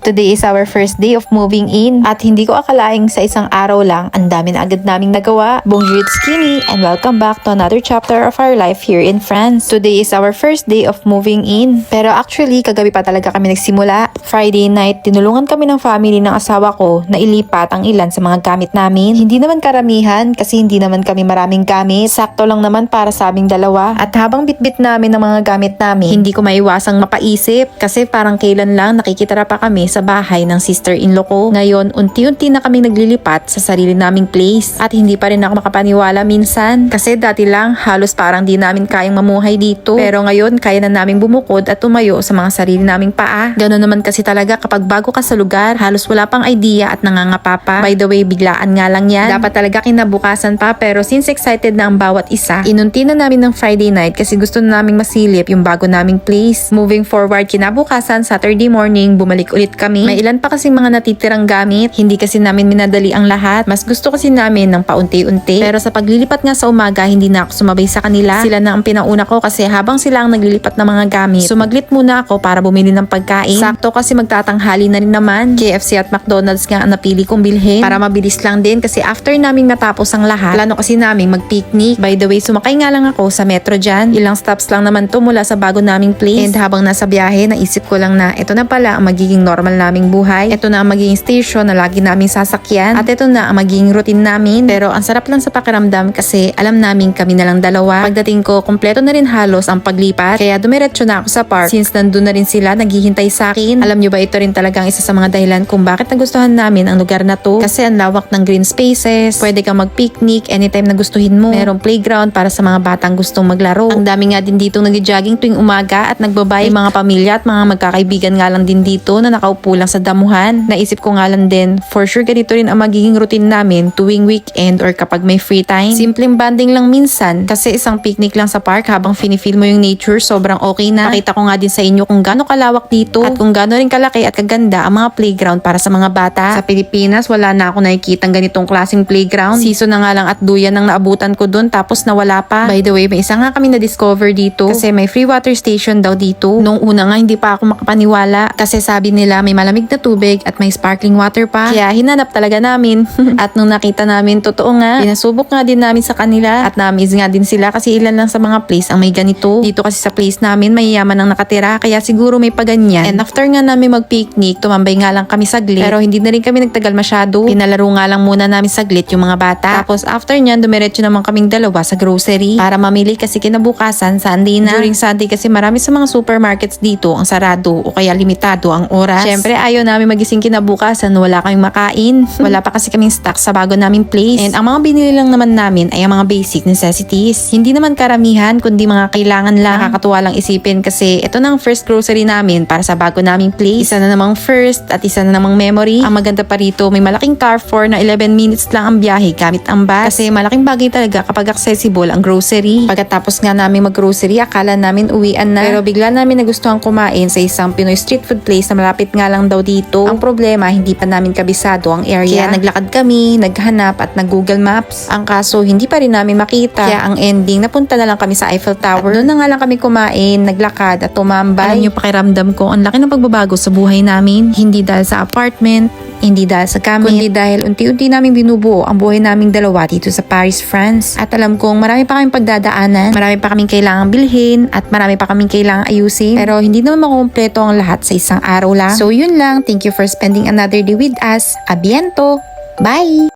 Today is our first day of moving in at hindi ko akalaing sa isang araw lang ang dami na agad naming nagawa. Bonjour, it's Kimi and welcome back to another chapter of our life here in France. Today is our first day of moving in. Pero actually, kagabi pa talaga kami nagsimula. Friday night, tinulungan kami ng family ng asawa ko na ilipat ang ilan sa mga gamit namin. Hindi naman karamihan kasi hindi naman kami maraming gamit. Sakto lang naman para sa aming dalawa. At habang bitbit namin ng mga gamit namin, hindi ko maiwasang mapaisip kasi parang kailan lang nakikitara pa kami sa bahay ng sister-in-law ko. Ngayon, unti-unti na kaming naglilipat sa sarili naming place. At hindi pa rin ako makapaniwala minsan. Kasi dati lang, halos parang di namin kayang mamuhay dito. Pero ngayon, kaya na naming bumukod at tumayo sa mga sarili naming paa. Ganon naman kasi talaga kapag bago ka sa lugar, halos wala pang idea at nangangapa pa. By the way, biglaan nga lang yan. Dapat talaga kinabukasan pa pero since excited na ang bawat isa, inunti na namin ng Friday night kasi gusto na naming masilip yung bago naming place. Moving forward, kinabukasan, Saturday morning, bumalik ulit kami. May ilan pa kasi mga natitirang gamit. Hindi kasi namin minadali ang lahat. Mas gusto kasi namin ng paunti-unti. Pero sa paglilipat nga sa umaga, hindi na ako sumabay sa kanila. Sila na ang pinauna ko kasi habang sila ang naglilipat ng mga gamit, sumaglit muna ako para bumili ng pagkain. Sakto kasi magtatanghali na rin naman. KFC at McDonald's nga ang napili kong bilhin para mabilis lang din kasi after naming matapos ang lahat, plano kasi namin mag-picnic. By the way, sumakay nga lang ako sa metro dyan. Ilang stops lang naman to mula sa bago naming place. And habang nasa biyahe, naisip ko lang na ito na pala ang magiging normal naming buhay. Ito na ang magiging station na lagi naming sasakyan. At ito na ang magiging routine namin. Pero ang sarap lang sa pakiramdam kasi alam namin kami na lang dalawa. Pagdating ko, kumpleto na rin halos ang paglipat. Kaya dumiretso na ako sa park. Since nandun na rin sila, naghihintay sa akin. Alam nyo ba ito rin talagang isa sa mga dahilan kung bakit nagustuhan namin ang lugar na to. Kasi ang lawak ng green spaces. Pwede kang mag-picnic anytime na gustuhin mo. Merong playground para sa mga batang gustong maglaro. Ang dami nga din dito nag-jogging tuwing umaga at nagbabay. Mga pamilya at mga magkakaibigan nga lang din dito na nakaupo lang sa damuhan. Naisip ko nga lang din, for sure ganito rin ang magiging routine namin tuwing weekend or kapag may free time. Simpleng banding lang minsan kasi isang picnic lang sa park habang feel mo yung nature, sobrang okay na. Nakita ko nga din sa inyo kung gaano kalawak dito at kung gaano rin kalaki at kaganda ang mga playground para sa mga bata. Sa Pilipinas, wala na ako nakikitang ganitong klaseng playground. Season na nga lang at duyan ang naabutan ko dun tapos nawala pa. By the way, may isa nga kami na-discover dito kasi may free water station daw dito. Nung una nga hindi pa ako makapaniwala kasi sabi nila may malamig na tubig at may sparkling water pa. Kaya hinanap talaga namin. At nung nakita namin, totoo nga, pinasubok nga din namin sa kanila at na-amaze nga din sila kasi ilan lang sa mga place ang may ganito. Dito kasi sa place namin, mayayaman ang nakatira kaya siguro may paganyan. And after nga namin mag-picnic, tumambay nga lang kami saglit pero hindi na rin kami nagtagal masyado. Pinalaro nga lang muna namin saglit yung mga bata. Tapos after nyan, dumiretso naman kaming dalawa sa grocery para mamili kasi kinabukasan, Sunday na. During Sunday kasi marami sa mga supermarkets dito ang sarado o kaya limitado ang oras. Syempre ayaw namin magising kinabukasan, wala kaming makain. Wala pa kasi kaming stock sa bago naming place. And ang mga binili lang naman namin ay ang mga basic necessities. Hindi naman karamihan kundi mga kailangan lang. Nakakatuwa lang isipin kasi ito na ang first grocery namin para sa bago naming place. Isa na namang first at isa na namang memory. Ang maganda pa rito, may malaking Carrefour na 11 minutes lang ang biyahe gamit ang bus. Kasi malaking bagay talaga kapag accessible ang grocery. Pagkatapos nga namin mag-grocery, akala namin uwian na. Pero bigla namin nagustuhan kumain sa isang Pinoy street food place na malapit nga lang daw dito. Ang problema, hindi pa namin kabisado ang area. Kaya naglakad kami, naghanap at nag-Google Maps. Ang kaso, hindi pa rin namin makita. Kaya ang ending, napunta na lang kami sa Eiffel Tower. At doon na nga lang kami kumain, naglakad at tumambay. Alam niyo pakiramdam ko, ang laki ng pagbabago sa buhay namin. Hindi dahil sa apartment, hindi dahil sa gamit, kundi dahil unti-unti namin binubuo ang buhay naming dalawa dito sa Paris, France. At alam kong marami pa kaming pagdadaanan, marami pa kaming kailangang bilhin, at marami pa kaming kailangang ayusin. Pero hindi naman makumpleto ang lahat sa isang araw lang. So yun lang, thank you for spending another day with us. Abiento! Bye!